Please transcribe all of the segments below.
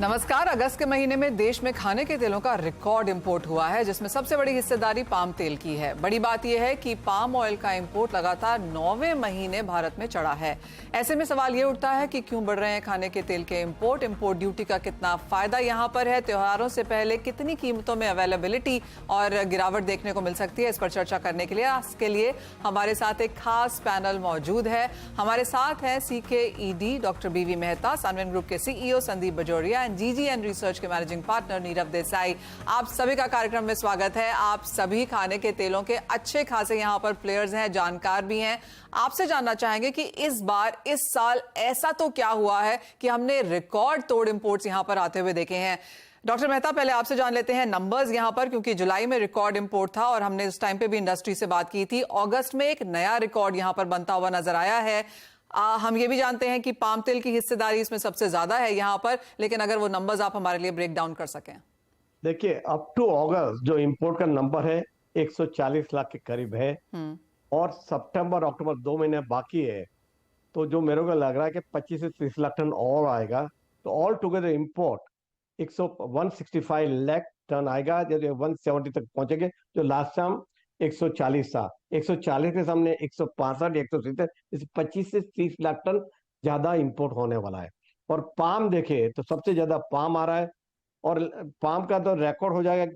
नमस्कार। अगस्त के महीने में देश में खाने के तेलों का रिकॉर्ड इंपोर्ट हुआ है, जिसमें सबसे बड़ी हिस्सेदारी पाम तेल की है। बड़ी बात यह है कि पाम ऑयल का इंपोर्ट लगातार 9वें महीने भारत में चढ़ा है। ऐसे में सवाल ये उठता है कि क्यों बढ़ रहे हैं खाने के तेल के इंपोर्ट ड्यूटी का कितना फायदा यहाँ पर है, त्योहारों से पहले कितनी कीमतों में अवेलेबिलिटी और गिरावट देखने को मिल सकती है। इस पर चर्चा करने के लिए हमारे साथ एक खास पैनल मौजूद है। हमारे साथ हैं CKED doctor BV Mehta, सनवेन group के CEO Sandeep Bajoria, GGN research के मैनेजिंग पार्टनर नीरव देसाई। आप सभी का कार्यक्रम में स्वागत है। आप सभी खाने के तेलों के अच्छे खासे यहाँ पर प्लेयर्स हैं, जानकार भी हैं। आपसे जानना चाहेंगे कि इस साल ऐसा तो क्या हुआ है कि हमने रिकॉर्ड तोड़ इंपोर्ट्स यहाँ पर आते हुए देखे हैं। डॉक्टर मेहता, पहले आपसे जान लेते हैं नंबर्स यहाँ पर, क्योंकि जुलाई में रिकॉर्ड इंपोर्ट था और हमने उस टाइम पे भी इंडस्ट्री से बात की थी। अगस्त में एक नया रिकॉर्ड यहाँ पर बनता हुआ नजर आया है। हम ये भी जानते हैं कि पाम तेल की हिस्सेदारी इसमें सबसे ज्यादा है यहाँ पर, लेकिन अगर वो नंबर्स आप हमारे लिए ब्रेक डाउन कर सकें। देखिए, अप टू अगस्त जो इंपोर्ट का नंबर है 140 लाख के करीब है और सितंबर अक्टूबर 2 महीने बाकी है। तो जो मेरे को लग रहा है कि 25 से 30 लाख टन और आएगा। तो all together import 165 lakh ton आएगा, जब 170 तक पहुंचेंगे। जो लास्ट टाइम 140 था, 140 के सामने 165 170, इस 25 से 30 लाख टन ज्यादा इंपोर्ट होने वाला है। और पाम देखे तो सबसे ज्यादा पाम आ रहा है और पाम का तो रिकॉर्ड हो जाएगा।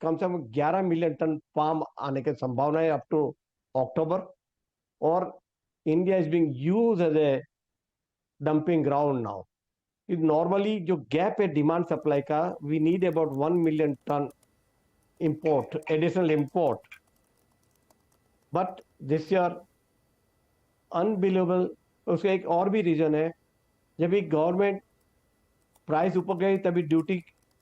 कम से कम 11 मिलियन टन पाम आने की संभावना है अप टू अक्टूबर। और India is being used as a dumping ground now. Normally जो गैप है डिमांड सप्लाई का, we need about 1 million ton import, additional import. But this year unbelievable. उसका एक और भी रीजन है, जब भी गवर्नमेंट प्राइस ऊपर गई तभी ड्यूटी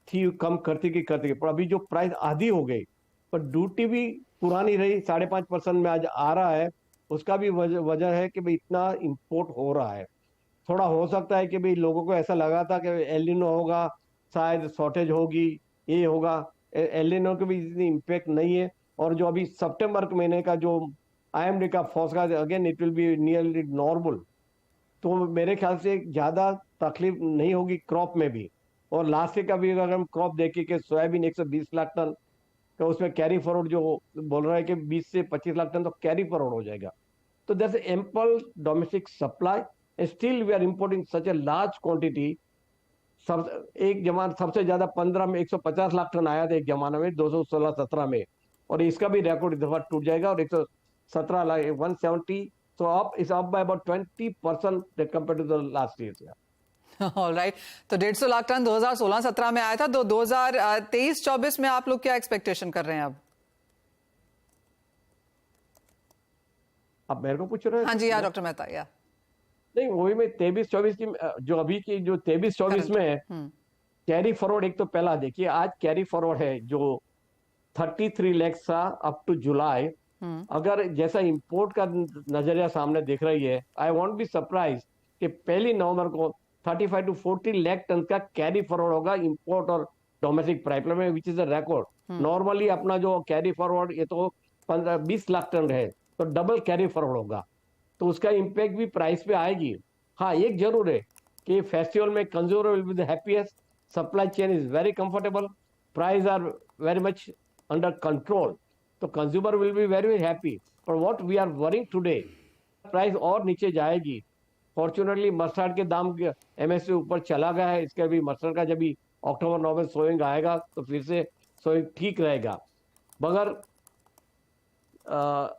थी कम करती पर अभी जो प्राइस आधी हो गई, पर ड्यूटी भी पुरानी रही 5.5% में आज आ रहा है। उसका भी वजह है कि भाई इतना इंपोर्ट हो रहा है। थोड़ा हो सकता है कि भाई लोगों को ऐसा लगा था कि एल निनो होगा, शायद शॉर्टेज होगी, ये होगा। एल निनो के भी इतनी इम्पेक्ट नहीं है। और जो अभी सितंबर के महीने का जो IMD का forecast, again it will be nearly normal. तो मेरे ख्याल से ज्यादा तकलीफ नहीं होगी क्रॉप में भी। और लास्ट ईयर का भी अगर हम क्रॉप देखें कि सोयाबीन 120 लाख टन, तो उसमें कैरी फॉरवर्ड जो बोल रहा है कि 20 से 25 लाख टन तो कैरी फॉरवर्ड हो जाएगा। तो that's ample domestic supply. Still we are importing such a large quantity. एक जमाना सबसे ज्यादा 15 में 150 लाख टन आया था एक जमाना में, 2016-17 में। और इसका भी रिकॉर्ड इस दफा टूट जाएगा और 117 lakh 170। So it's up by about 20% compared to the last year. All right. तो 150 लाख टन 2016-17 में आया था। तो 2023-24 में आप लोग क्या एक्सपेक्टेशन कर रहे हैं अब मेरे को पूछ रहे हैं? हाँ जी, यार डॉक्टर मेहता। या नहीं, वही में 23-24 की, जो अभी की जो 23-24 में है कैरी फॉरवर्ड। एक तो पहला देखिए, आज कैरी फॉरवर्ड है जो 33 लाख था अप टू जुलाई। अगर जैसा इंपोर्ट का नजरिया सामने दिख रही है, आई वॉन्ट बी सरप्राइज कि 1 नवंबर को 35 to 40 लाख टन का कैरी फॉरवर्ड होगा इंपोर्ट और डोमेस्टिक पाइपलाइन में, which is a record. Normally अपना जो कैरी फॉरवर्ड ये तो 15-20 लाख टन है, तो डबल कैरी फॉरवर्ड होगा। तो उसका इम्पैक्ट भी प्राइस पे आएगी। हाँ, एक जरूर है कि फेस्टिवल में consumer will be the happiest, supply chain is very comfortable, price are very much under control, तो consumer will be very happy. पर what we are worrying today, price और नीचे जाएगी। फॉर्चुनेटली मस्टर्ड के दाम MSP ऊपर चला गया है। इसके भी मस्टर्ड का जब भी अक्टूबर नवंबर सोइंग आएगा तो फिर से सोइंग ठीक रहेगा। मगर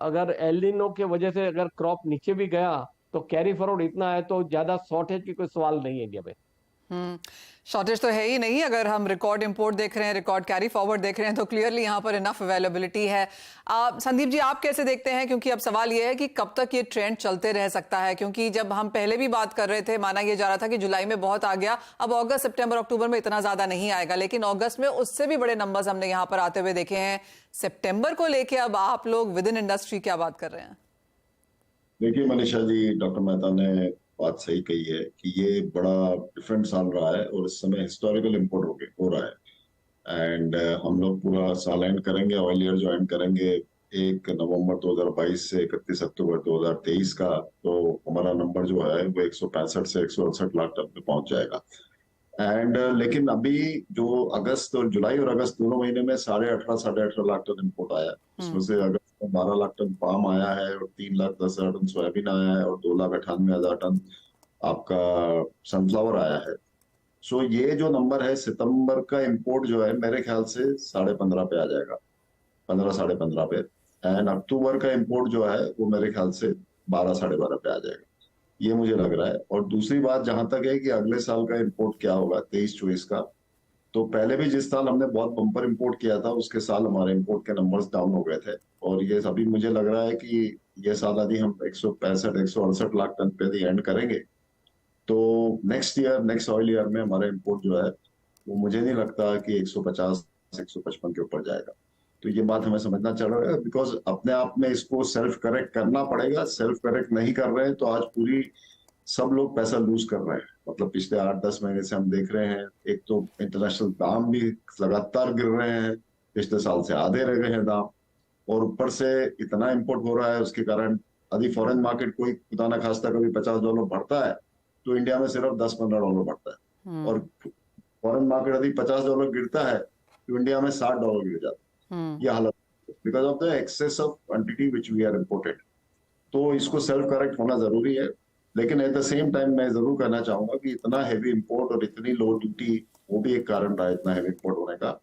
अगर एल निनो के वजह से अगर क्रॉप नीचे भी गया तो कैरी फॉरवर्ड इतना है तो ज्यादा शॉर्टेज की कोई सवाल नहीं है इंडिया में। शॉर्टेज तो है ही नहीं। अगर हम रिकॉर्ड इंपोर्ट देख रहे हैं, रिकॉर्ड कैरी फॉरवर्ड देख रहे हैं, तो क्लियरली यहाँ पर इनफ अवेलेबिलिटी है। संदीप जी, आप कैसे देखते हैं? क्योंकि अब सवाल ये है कि कब तक ये ट्रेंड चलते रह सकता है, क्योंकि जब हम पहले भी बात कर रहे थे माना ये जा रहा था कि जुलाई में बहुत आ गया, अब अगस्त सितंबर अक्टूबर में इतना ज्यादा नहीं आएगा, लेकिन अगस्त में उससे भी बड़े नंबर्स हमने यहाँ पर आते हुए देखे हैं। सितंबर को लेके अब आप लोग विद इन इंडस्ट्री क्या बात कर रहे हैं? देखिए मनीषा जी, डॉक्टर मेहता ने बात सही कही है कि ये बड़ा डिफरेंट साल रहा है और इस समय हिस्टोरिकल इंपोर्ट हो रहा है। एंड हम लोग पूरा साल एंड करेंगे, ऑयल ईयर जो एंड करेंगे 1 नवंबर 2022 से 31 अक्टूबर 2023 का, तो हमारा नंबर जो है वो 165 से 168 लाख टन पे पहुंच जाएगा। एंड लेकिन अभी जो अगस्त और जुलाई और अगस्त दोनों महीने में 18.5 लाख टन इम्पोर्ट आया, उसमें से अगस्त में 12 लाख टन पाम आया है और 3,10,000 टन सोयाबीन आया है और 2,98,000 टन आपका सनफ्लावर आया है। सो ये जो नंबर है सितंबर का इंपोर्ट जो है मेरे ख्याल से 15.5 पे आ जाएगा, 15 15.5 पे। एंड अक्टूबर का इंपोर्ट जो है वो मेरे ख्याल से 12 12.5 पे आ जाएगा, ये मुझे लग रहा है। और दूसरी बात जहां तक है कि अगले साल का इंपोर्ट क्या होगा 23-24 का, तो पहले भी जिस साल हमने बहुत बम्पर इंपोर्ट किया था उसके साल हमारे इंपोर्ट के नंबर्स डाउन हो गए थे। और ये अभी मुझे लग रहा है कि ये साल यदि हम 165-168 लाख टन पे एंड करेंगे तो next year, next oil year में हमारा इंपोर्ट जो है वो मुझे नहीं लगता कि 150-155 के ऊपर जाएगा। तो ये बात हमें समझना चल रहा है, बिकॉज अपने आप में इसको सेल्फ करेक्ट करना पड़ेगा। सेल्फ करेक्ट नहीं कर रहे हैं तो आज पूरी सब लोग पैसा लूज कर रहे हैं। मतलब पिछले 8-10 महीने से हम देख रहे हैं, एक तो इंटरनेशनल दाम भी लगातार गिर रहे हैं, पिछले साल से आधे रह गए हैं दाम, और ऊपर से इतना इंपोर्ट हो रहा है उसके कारण यदि फॉरेन मार्केट कोई खुदा ना खास्ता कभी $50 बढ़ता है तो इंडिया में सिर्फ $10-15 बढ़ता है, और फॉरेन मार्केट यदि $50 गिरता है तो इंडिया में $60 गिर जाता है। ये हालत because of the excess of quantity which we are imported. तो इसको सेल्फ करेक्ट होना जरूरी है, लेकिन एट द सेम टाइम मैं जरूर कहना चाहूंगा कि इतना हैवी इंपोर्ट और इतनी लो ड्यूटी वो भी एक कारण रहा है इतना हैवी इंपोर्ट होने का।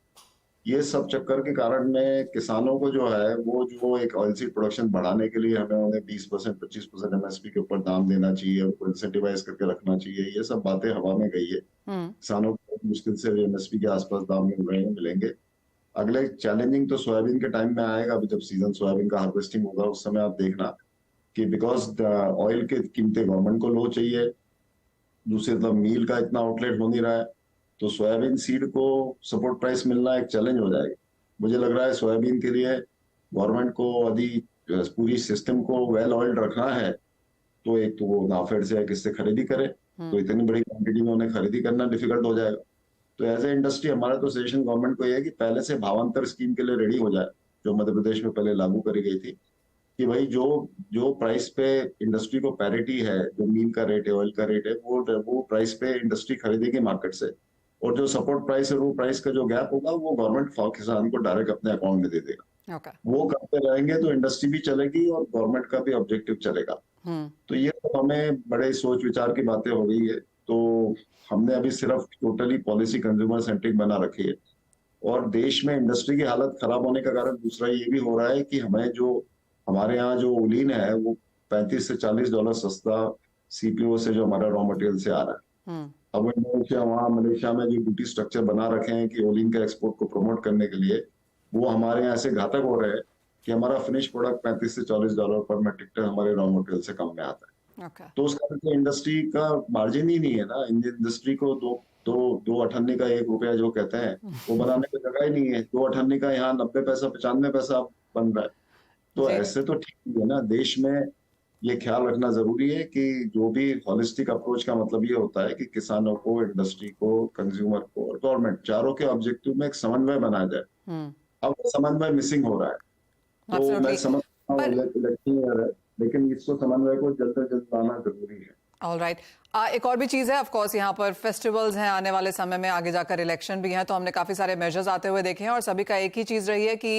ये सब चक्कर के कारण में किसानों को जो है वो जो एक ऑयल सीड प्रोडक्शन बढ़ाने के लिए हमें उन्हें 20% 25% एमएसपी के ऊपर दाम देना चाहिए, उनको इंसेंटिवाइज करके रखना चाहिए, ये सब बातें हवा में गई है। किसानों को मुश्किल से एमएसपी के आसपास दाम मिल रहे हैं, मिलेंगे। अगले चैलेंजिंग तो सोयाबीन के टाइम में आएगा, अभी जब सीजन सोयाबीन का हार्वेस्टिंग होगा उस समय आप देखना कि बिकॉज ऑयल की कीमतें गवर्नमेंट को लो चाहिए, दूसरी तरफ मील का इतना आउटलेट हो नहीं रहा है, तो सोयाबीन सीड को सपोर्ट प्राइस मिलना एक चैलेंज हो जाएगा। मुझे लग रहा है सोयाबीन के लिए गवर्नमेंट को यदि पूरी सिस्टम को वेल ऑयल्ड रखना है तो एक तो वो नाफेड से किससे खरीदी करे, तो इतनी बड़ी क्वांटिटी में उन्हें खरीदी करना डिफिकल्ट हो जाएगा। तो एज ए इंडस्ट्री हमारा तो सजेशन गवर्नमेंट को ये है कि पहले से भावांतर स्कीम के लिए रेडी हो जाए, जो मध्य प्रदेश में पहले लागू करी गई थी, कि भाई जो जो प्राइस पे इंडस्ट्री को पैरिटी है, जो मील का रेट है, ऑयल का रेट है, वो प्राइस पे इंडस्ट्री खरीदेगी मार्केट से, और जो सपोर्ट प्राइस है वो प्राइस का जो गैप होगा वो गवर्नमेंट किसान को डायरेक्ट अपने अकाउंट में दे देगा। वो करते रहेंगे तो इंडस्ट्री भी चलेगी और गवर्नमेंट का भी ऑब्जेक्टिव चलेगा। तो ये तो हमें बड़े सोच विचार की बातें हो गई है। तो हमने अभी सिर्फ टोटली पॉलिसी कंज्यूमर सेंट्रिक बना रखी है, और देश में इंडस्ट्री की हालत खराब होने का कारण दूसरा ये भी हो रहा है कि हमें जो हमारे यहाँ जो ओलिन है वो $35 से $40 सस्ता सीपीओ से जो हमारा रॉ मटेरियल से आ रहा है। अब इंडोनेशिया, वहाँ मलेशिया में जो ड्यूटी स्ट्रक्चर बना रखे हैं कि ओलिन के एक्सपोर्ट को प्रमोट करने के लिए, वो हमारे यहाँ से घातक हो रहे हैं कि हमारा फिनिश प्रोडक्ट $35 से $40 पर मेट्रिक टन हमारे रॉ मटेरियल से कम में आता है। तो उसका तो इंडस्ट्री का मार्जिन ही नहीं है ना। इंडस्ट्री को दो अठन्नी का ₹1 जो कहते हैं वो बनाने की जगह ही नहीं है। 2 अठन्नी का यहाँ 90 पैसा 95 पैसा बन रहा है। तो ऐसे तो ठीक नहीं है ना। देश में ये ख्याल रखना जरूरी है कि जो भी हॉलिस्टिक अप्रोच का मतलब ये होता है कि किसानों को, इंडस्ट्री को, कंज्यूमर को और गवर्नमेंट, चारों के ऑब्जेक्टिव में एक समन्वय बनाया जाए। अब समन्वय मिसिंग हो रहा है। तो मैं समझता हूँ इलेक्शन ईयर है, लेकिन इसको समन्वय को जल्द से जल्द लाना जरूरी है। ऑलराइट, एक और भी चीज है, ऑफ कोर्स यहाँ पर फेस्टिवल्स हैं, आने वाले समय में आगे जाकर इलेक्शन भी हैं, तो हमने काफी सारे मेजर्स आते हुए देखे हैं और सभी का एक ही चीज रही है कि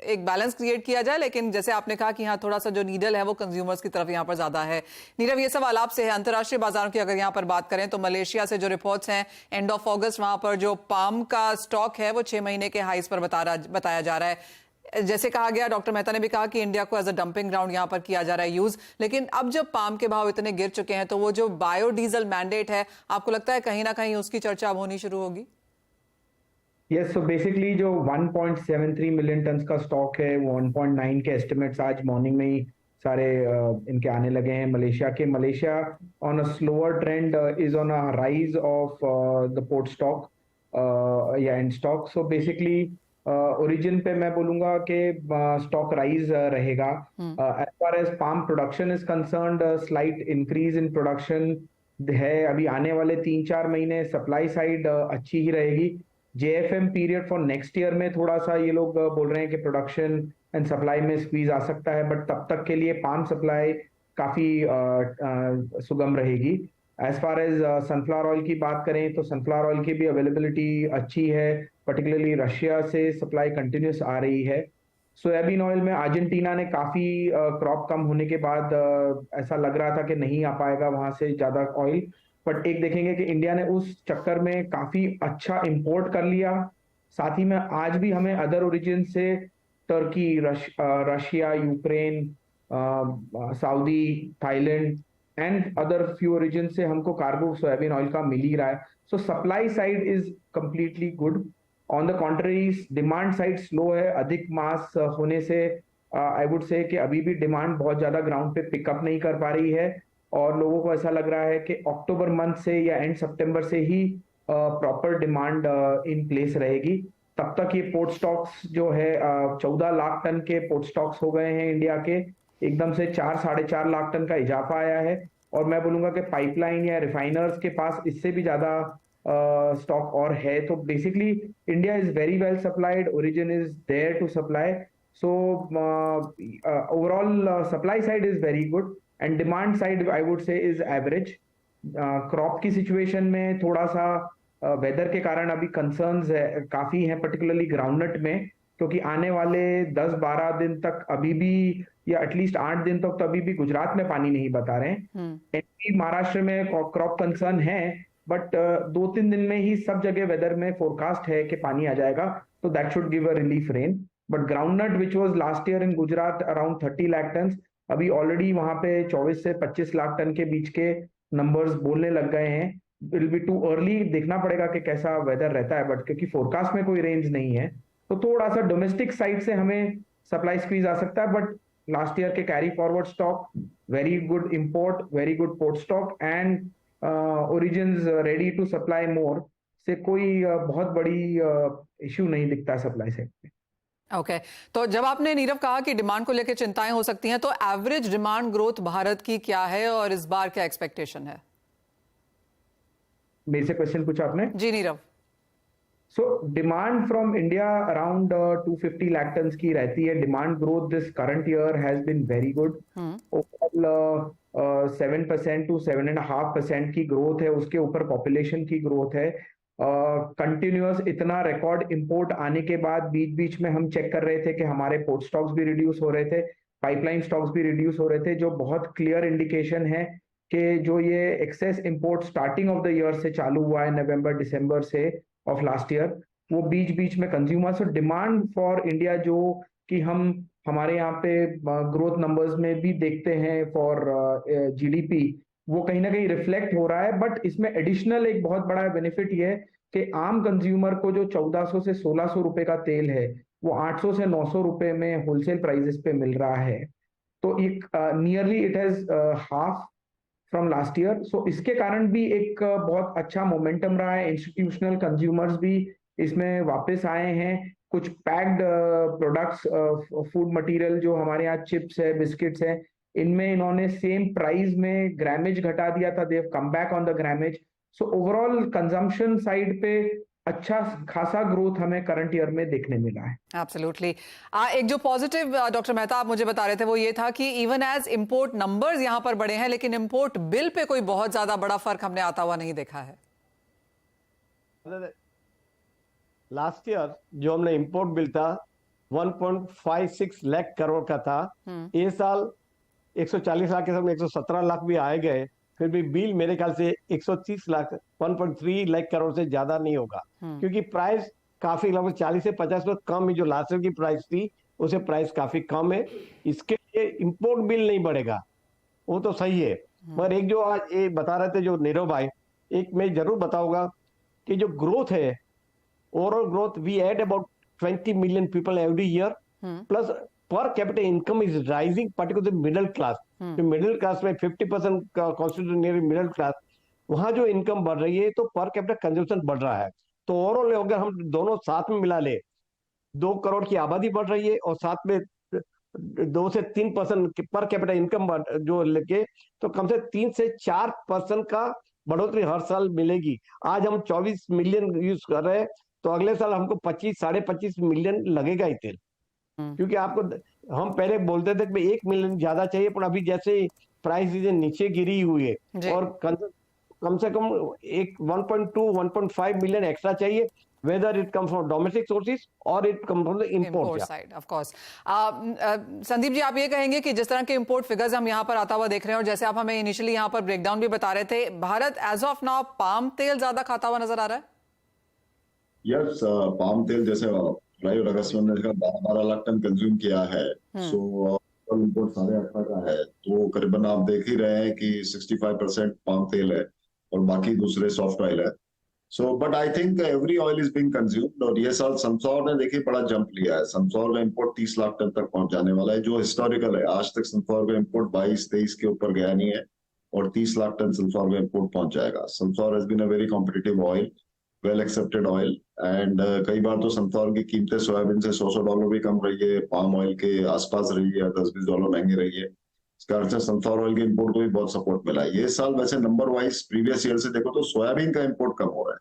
एक बैलेंस क्रिएट किया जाए। लेकिन जैसे आपने कहा कि यहाँ थोड़ा सा जो नीडल है वो कंज्यूमर्स की तरफ यहाँ पर ज्यादा है। नीरव, ये सवाल आपसे है, अंतर्राष्ट्रीय बाजारों की अगर यहाँ पर बात करें तो मलेशिया से जो रिपोर्ट्स हैं एंड ऑफ अगस्त, वहां पर जो पाम का स्टॉक है वो 6 महीने के हाईज पर बताया जा रहा है। जैसे कहा गया, डॉक्टर मेहता ने भी कहा कि इंडिया को एज अ डंपिंग ग्राउंड यहां पर किया जा रहा है यूज। लेकिन अब जब पाम के भाव इतने गिर चुके हैं तो वो जो बायोडीजल मैंडेट है, आपको लगता है कहीं ना कहीं उसकी चर्चा अब होनी शुरू होगी? यस, सो बेसिकली जो 1.73 मिलियन टन का स्टॉक है, वो 1.9 के एस्टिमेट्स आज मॉर्निंग में ही सारे इनके आने लगे हैं मलेशिया के। Malaysia on a slower trend is on a rise of the port stock या end stock. So basically origin पे मैं बोलूंगा कि स्टॉक राइज रहेगा। As far as palm production is concerned, slight increase in production है। अभी आने वाले 3-4 महीने सप्लाई साइड अच्छी ही रहेगी। जेएफएम पीरियड फॉर नेक्स्ट ईयर में थोड़ा सा ये लोग बोल रहे हैं कि प्रोडक्शन एंड सप्लाई में स्क्वीज आ सकता है, बट तब तक के लिए पाम सप्लाई काफी सुगम रहेगी। As far as sunflower oil की बात करें तो सनफ्लावर ऑयल की भी अवेलेबिलिटी अच्छी है, पर्टिकुलरली रशिया से सप्लाई कंटिन्यूस आ रही है। सोयाबीन ऑयल में अर्जेंटीना ने काफी क्रॉप कम होने के बाद ऐसा लग रहा था कि नहीं आ पाएगा वहां से ज्यादा ऑयल, बट एक देखेंगे कि इंडिया ने उस चक्कर में काफी अच्छा इंपोर्ट कर लिया। साथ ही में आज भी हमें अदर ओरिजिन से Turkey, Russia, Ukraine, Saudi, Thailand and other few origin से हमको कार्गो सोयाबीन ऑयल का मिल ही रहा है। सो supply side is completely good. On the contrary demand side slow है, अधिक मास होने से आई वुड से कि अभी भी डिमांड बहुत ज्यादा ग्राउंड पे पिकअप नहीं कर पा रही है, और लोगों को ऐसा लग रहा है कि अक्टूबर मंथ से या एंड सितंबर से ही प्रॉपर डिमांड इन प्लेस रहेगी। तब तक ये पोर्ट स्टॉक्स जो है 14 लाख टन के पोर्ट स्टॉक्स हो गए हैं इंडिया के, एकदम से 4-4.5 लाख टन का इजाफा आया है, और मैं बोलूंगा कि पाइपलाइन या रिफाइनर्स के पास इससे भी ज्यादा स्टॉक और है। तो basically India is very well supplied, origin is there to supply, so overall supply side is very good and demand side I would say is average. Crop की सिचुएशन में थोड़ा सा वेदर के कारण अभी कंसर्न्स है, काफी हैं, पर्टिकुलरली ग्राउंडनट में, क्योंकि आने वाले 10-12 दिन तक अभी भी, या एटलीस्ट 8 दिन तक तो अभी भी गुजरात में पानी नहीं बता रहे हैं। एमपी, महाराष्ट्र में क्रॉप कंसर्न है, बट 2-3 दिन में ही सब जगह वेदर में फोरकास्ट है कि पानी आ जाएगा, तो that should give a relief rain. But groundnut which was last year in Gujarat around 30 lakh ton, अभी ऑलरेडी वहां पे 24 से 25 लाख टन के बीच के नंबर्स बोलने लग गए हैं। विल बी टू अर्ली, देखना पड़ेगा कि कैसा वेदर रहता है, बट क्योंकि फोरकास्ट में कोई रेंज नहीं है तो थोड़ा सा डोमेस्टिक साइड से हमें सप्लाई स्क्वीज आ सकता है। बट लास्ट ईयर के carry forward stock, very good import, very good port stock and origins ready to supply more से कोई बहुत बड़ी इश्यू नहीं दिखता सप्लाई साइड पे। ओके तो जब आपने नीरव कहा कि डिमांड को लेकर चिंताएं हो सकती हैं, तो एवरेज डिमांड ग्रोथ भारत की क्या है और इस बार क्या एक्सपेक्टेशन है? मेरे से क्वेश्चन पूछा आपने? जी Nirav. So demand from India around 250 lakh ton की रहती है। Demand growth this current year has been very good, overall 7% to 7.5% की ग्रोथ है, उसके ऊपर पॉपुलेशन की ग्रोथ है। कंटिन्यूअस इतना रिकॉर्ड इंपोर्ट आने के बाद बीच बीच में हम चेक कर रहे थे कि हमारे पोर्ट स्टॉक्स भी रिड्यूस हो रहे थे, पाइपलाइन स्टॉक्स भी रिड्यूस हो रहे थे, जो बहुत क्लियर इंडिकेशन है कि जो ये excess import starting of the year से चालू हुआ है, नवंबर दिसंबर से ऑफ लास्ट ईयर, वो बीच बीच में कंज्यूमर्स और डिमांड फॉर इंडिया जो कि हम हमारे यहाँ पे ग्रोथ नंबर्स में भी देखते हैं फॉर जीडीपी, वो कहीं ना कहीं रिफ्लेक्ट हो रहा है। बट इसमें एडिशनल एक बहुत बड़ा बेनिफिट ये है कि आम कंज्यूमर को जो 1400 से 1600 रुपए का तेल है वो 800 से 900 रुपए में होलसेल प्राइसेस पे मिल रहा है, तो एक nearly it has half from last year. So इसके कारण भी एक बहुत अच्छा मोमेंटम रहा है, इंस्टीट्यूशनल कंज्यूमर्स भी इसमें वापस आए हैं। कुछ पैक्ड प्रोडक्ट्स, फूड मटेरियल जो हमारे यहाँ चिप्स है, बिस्किट्स है, इनमें इन्होंने सेम प्राइस में ग्रामेज घटा दिया था, they have come back on the grammage. So overall consumption side पे अच्छा खासा ग्रोथ हमें करंट ईयर में देखने मिला है। एब्सोल्युटली। एक जो पॉजिटिव डॉक्टर मेहता आप मुझे बता रहे थे वो ये था कि इवन एज इंपोर्ट नंबर्स यहां पर बढ़े हैं, लेकिन इंपोर्ट बिल पे कोई बहुत ज्यादा बड़ा फर्क हमने आता हुआ नहीं देखा है। लास्ट ईयर जो हमने इंपोर्ट बिल था 1.56 लाख करोड़ का था, ये साल 140 लाख के समय 117 लाख भी आए गए, फिर भी बिल मेरे ख्याल से 130 लाख 1.3 लाख करोड़ से ज्यादा नहीं होगा, क्योंकि प्राइस काफी लगभग 40 से 50% कम है। जो लास्ट ईयर की प्राइस थी उसे प्राइस काफी कम है, इसके लिए इंपोर्ट बिल नहीं बढ़ेगा, वो तो सही है। पर एक जो आज ये बता रहे थे जो नीरव भाई, एक मैं जरूर बताऊंगा कि जो ग्रोथ है, overall growth, we add about 20 million people every year, plus per capita income is rising, particularly middle class. जो मिडिल क्लास में 50% कॉन्स्टिट्यूट नियर मिडिल क्लास, वहां जो इनकम बढ़ रही है तो पर कैपिटा कंजम्पशन बढ़ रहा है। तो ओवरऑल अगर हम दोनों साथ में मिला ले, 2 करोड़ की आबादी बढ़ रही है और साथ में 2 से 3% पर कैपिटा इनकम जो लेके, तो कम से 3 से 4% का बढ़ोतरी हर साल मिलेगी। आज हम 24 मिलियन यूज कर रहे हैं, तो अगले साल हमको 25-25.5 मिलियन लगेगा ही तेल, क्योंकि आपको हम पहले बोलते थे कि 1 मिलियन ज्यादा चाहिए, पर अभी जैसे प्राइस नीचे गिरी हुई है और कम से कम एक 1.2 1.5 मिलियन एक्स्ट्रा चाहिए, whether it comes from domestic sources or it comes from the import side of course. Sandeep ji, आप ये कहेंगे कि जिस तरह के इंपोर्ट फिगर्स हम यहाँ पर आता हुआ देख रहे हैं और जैसे आप हमें इनिशियली यहाँ पर ब्रेकडाउन भी बता रहे थे, Bharat as of now palm तेल ज्यादा खाता हुआ नजर आ रहा है? यस, पाम तेल जैसे प्राइवेट अगस्त में देखा 12 लाख टन कंज्यूम किया है। सो इम्पोर्ट 8.5 का है, तो करीबन आप देख ही रहे हैं कि 65% पाम तेल है और बाकी दूसरे सॉफ्ट ऑयल है। So but I think every oil is being consumed. और ये साल सनफ्लावर ने देखिए बड़ा जंप लिया है। सनफ्लावर का इंपोर्ट 30 लाख टन तक पहुंच जाने वाला है, जो हिस्टोरिकल है। आज तक सनफ्लावर का इंपोर्ट 22-23 के ऊपर गया नहीं है और 30 लाख टन सनफ्लावर का इंपोर्ट पहुंच जाएगा। Sunflower has been a very competitive oil, well accepted oil, and कई बार तो सनफ्लावर की कीमतें सोयाबीन से $100 भी कम रही है, पाम ऑयल के आसपास रही है, $10-20 महंगी रही है। इसका अर्थ है सनफ्लावर ऑयल के इंपोर्ट को भी बहुत सपोर्ट मिला है। ये साल वैसे नंबर वाइज प्रीवियस ईयर से देखो तो सोयाबीन का इंपोर्ट कम हो रहा है।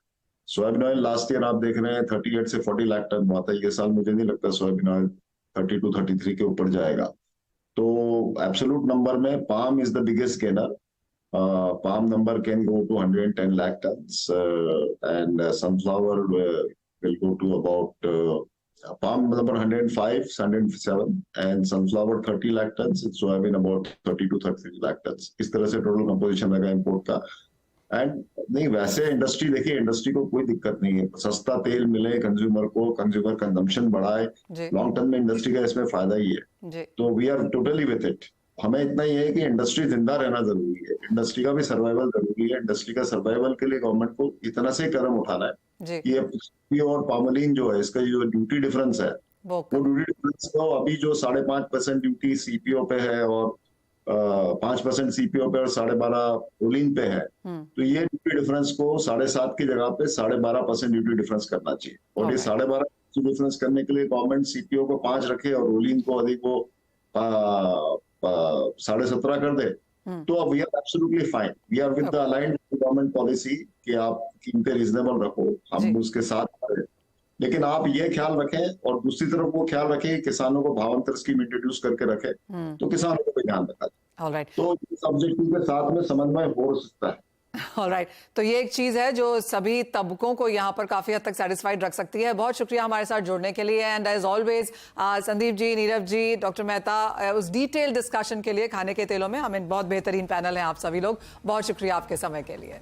सोयाबीन ऑयल लास्ट ईयर आप देख रहे हैं 38 से 40 लाख टन हुआ था। ये साल मुझे नहीं लगता सोयाबीन ऑयल 32-33 के ऊपर जाएगा। तो एब्सोल्यूट नंबर में palm is the biggest gainer. Palm number can go to 110 lakh tons, and sunflower will go to about palm number 105, 107, and sunflower 30 lakh tons, and soybean about 30 to 33 lakh tons. इस तरह से total composition लगा import का। And नहीं, वैसे industry देखिए, industry को कोई दिक्कत नहीं है, सस्ता तेल मिले कंज्यूमर को, कंज्यूमर कंजम्पशन बढ़ाए, लॉन्ग टर्म में इंडस्ट्री का इसमें फायदा ही है। तो we are totally with it. हमें इतना ही है कि इंडस्ट्री जिंदा रहना जरूरी है, इंडस्ट्री का भी सर्वाइवल जरूरी है। इंडस्ट्री का सर्वाइवल के लिए गवर्नमेंट को इतना से कदम उठाना है कि सीपीओ और पामोलिन जो है, इसका जो ड्यूटी डिफरेंस है, वो ड्यूटी डिफरेंस को अभी जो 5.5% ड्यूटी सीपीओ पे है और 5% सीपीओ पे और 12.5% ओलिन पे है, तो ये ड्यूटी डिफरेंस को 7.5 की जगह पे 12.5% ड्यूटी डिफरेंस करना चाहिए। और ये 12.5% डिफरेंस करने के लिए गवर्नमेंट सीपीओ को 5 रखे और ओलिन को अधिक वो 17.5 कर दे, तो we are absolutely fine. We are with the aligned government policy कि आप कीमतें रीजनेबल रखो, हम उसके साथ करें, लेकिन आप ये ख्याल रखें और दूसरी तरफ वो ख्याल रखें कि किसानों को भावांतर स्कीम इंट्रोड्यूस करके रखें, तो किसानों को भी ध्यान रखा जाए। तो इस ऑब्जेक्टिव के साथ में समन्वय हो सकता है। ऑलराइट, तो ये एक चीज है जो सभी तबकों को यहाँ पर काफी हद तक सेटिस्फाइड रख सकती है। बहुत शुक्रिया हमारे साथ जुड़ने के लिए। And as always Sandeep ji, Nirav ji, doctor Mehta, उस डिटेल डिस्कशन के लिए खाने के तेलों में हमें बहुत बेहतरीन पैनल है आप सभी लोग। बहुत शुक्रिया आपके समय के लिए।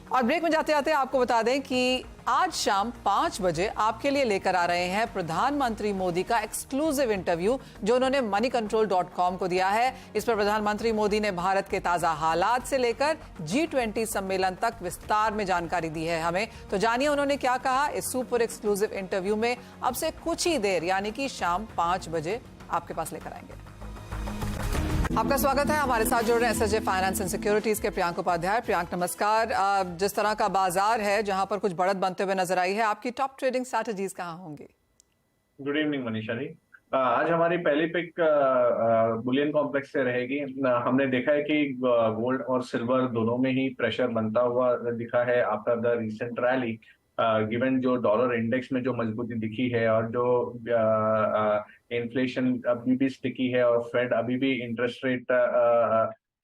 और ब्रेक में जाते जाते आपको बता दें कि आज शाम 5 बजे आपके लिए लेकर आ रहे हैं प्रधानमंत्री मोदी का एक्सक्लूसिव इंटरव्यू, जो उन्होंने moneycontrol.com को दिया है। इस पर प्रधानमंत्री मोदी ने भारत के ताजा हालात से लेकर G20 सम्मेलन तक विस्तार में जानकारी दी है हमें। तो जानिए उन्होंने क्या कहा इस सुपर एक्सक्लूसिव इंटरव्यू में। अब से कुछ ही देर यानी कि शाम 5 बजे आपके पास लेकर आएंगे। आपका स्वागत है। हमारे साथ जुड़ रहे हैं एसएसजे फाइनेंस एंड सिक्योरिटीज के प्रियांक उपाध्याय। प्रियांक नमस्कार। जिस तरह का बाजार है जहां पर कुछ बढ़त बनते हुए नजर आई है, आपकी टॉप ट्रेडिंग स्ट्रैटेजीज कहां होंगी? Good evening Manisha ji. आज हमारी पहली पिक बुलियन कॉम्प्लेक्स से रहेगी। हमने देखा है कि गोल्ड और सिल्वर दोनों में ही प्रेशर बनता हुआ दिखा है after the recent rally, given जो डॉलर इंडेक्स में जो मजबूती दिखी है और जो इन्फ्लेशन अभी भी स्टिकी है और फेड अभी भी इंटरेस्ट रेट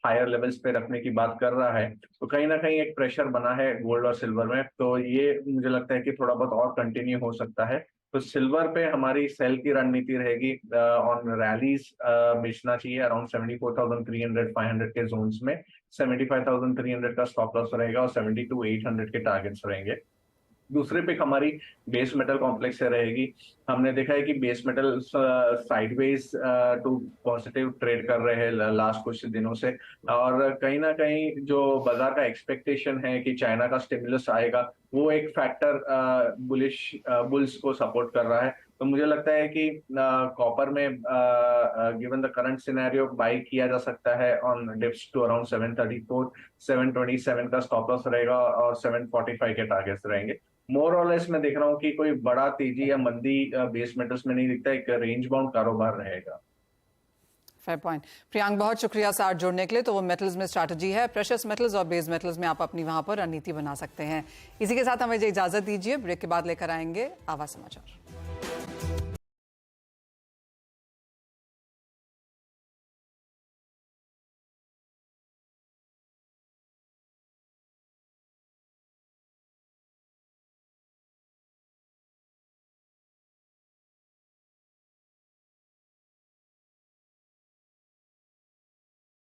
हायर लेवल्स पे रखने की बात कर रहा है, तो कहीं ना कहीं एक प्रेशर बना है गोल्ड और सिल्वर में। तो ये मुझे लगता है कि थोड़ा बहुत और कंटिन्यू हो सकता है। तो सिल्वर पे हमारी सेल की रणनीति रहेगी, ऑन रैलीज बेचना चाहिए अराउंड 74,300-500 के जोन्स में। 75,300 का स्टॉप लॉस रहेगा और 72,800 के टारगेट्स रहेंगे। दूसरे पिक हमारी बेस मेटल कॉम्प्लेक्स से रहेगी। हमने देखा है कि base metal sideways to positive trade कर रहे हैं लास्ट कुछ दिनों से, और कहीं ना कहीं जो बाजार का एक्सपेक्टेशन है कि चाइना का स्टिमुलस आएगा, वो एक फैक्टर बुल्स को सपोर्ट कर रहा है। तो मुझे लगता है कि कॉपर में given the current scenario by किया जा सकता है ऑन डिप्स टू अराउंड 734, 727 का स्टॉप लॉस रहेगा और 745 के टारगेट्स रहेंगे। मोर और लेस मैं देख रहा हूँ कि कोई बड़ा तेजी या मंदी बेस मेटल्स में नहीं दिखता, एक रेंज बाउंड कारोबार रहेगा। Fair point. प्रियांक, बहुत शुक्रिया साथ जुड़ने के लिए। तो वो मेटल्स में स्ट्रैटेजी है, प्रेशियस मेटल्स और बेस मेटल्स में आप अपनी वहां पर रणनीति बना सकते हैं। इसी के साथ हमें इजाजत दीजिए। ब्रेक के बाद लेकर आएंगे आवाज समाचार।